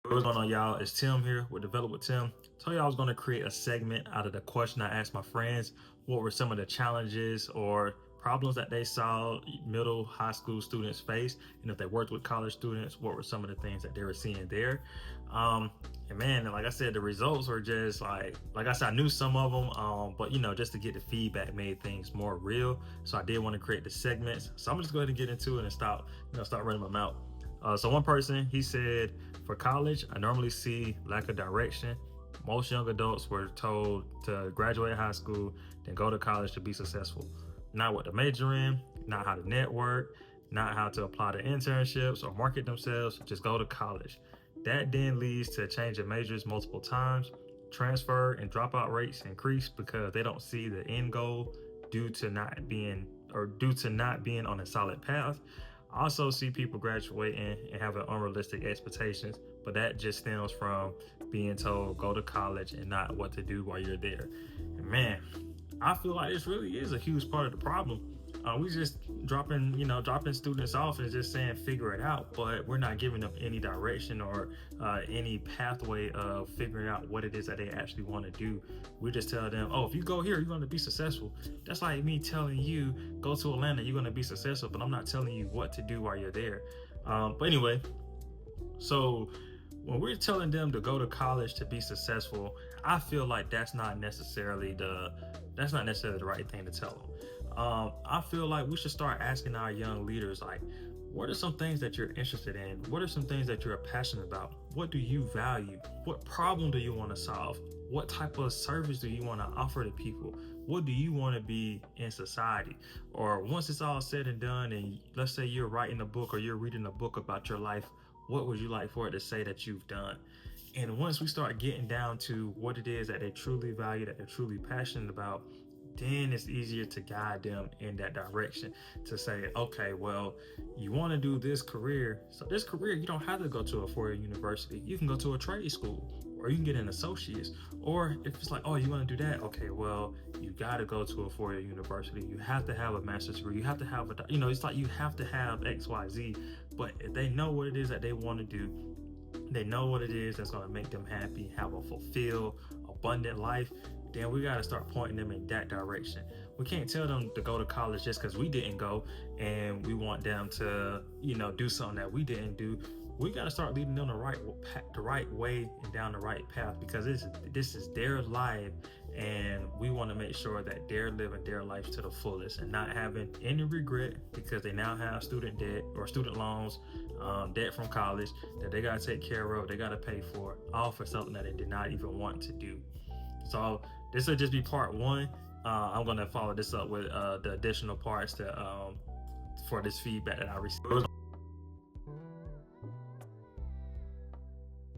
What's going on, y'all? It's Tim here with Develop with Tim. Told you I was going to create a segment out of the question I asked my friends. What were some of the challenges or problems that they saw middle high school students face? And if they worked with college students, what were some of the things that they were seeing there? And man, like I said, the results were just like I said, I knew some of them, but just to get the feedback made things more real. So I did want to create the segments. So I'm just going to get into it and start running my mouth. So one person, he said, for college, I normally see lack of direction. Most young adults were told to graduate high school, then go to college to be successful. Not what to major in, not how to network, not how to apply to internships or market themselves, just go to college. That then leads to change of majors multiple times. Transfer and dropout rates increase because they don't see the end goal due to not being on a solid path. I also see people graduating and having unrealistic expectations, but that just stems from being told go to college and not what to do while you're there. And man, I feel like this really is a huge part of the problem. We just dropping students off and just saying figure it out, but we're not giving them any direction or any pathway of figuring out what it is that they actually want to do. We just tell them, oh, if you go here, you're going to be successful. That's like me telling you go to Atlanta, you're going to be successful, but I'm not telling you what to do while you're there. But anyway, so when we're telling them to go to college to be successful, I feel like that's not necessarily the right thing to tell them. I feel like we should start asking our young leaders, like, what are some things that you're interested in? What are some things that you're passionate about? What do you value? What problem do you want to solve? What type of service do you want to offer to people? What do you want to be in society? Or once it's all said and done, and let's say you're writing a book or you're reading a book about your life, what would you like for it to say that you've done? And once we start getting down to what it is that they truly value, that they're truly passionate about, then it's easier to guide them in that direction to say, okay, well, you want to do this career. So this career, you don't have to go to a four-year university. You can go to a trade school or you can get an associate's. Or if it's like, oh, you want to do that? Okay, well, you got to go to a four-year university. You have to have a master's degree. You have to have it's like you have to have X, Y, Z. But if they know what it is that they want to do, they know what it is that's going to make them happy, have a fulfilled, abundant life, then we got to start pointing them in that direction. We can't tell them to go to college just because we didn't go and we want them to, do something that we didn't do. We got to start leading them the right way and down the right path, because this is their life, and we want to make sure that they're living their life to the fullest and not having any regret because they now have student debt or student loans, debt from college that they got to take care of, they got to pay for, all for something that they did not even want to do. So this will just be part one. I'm gonna follow this up with the additional parts for this feedback that I received.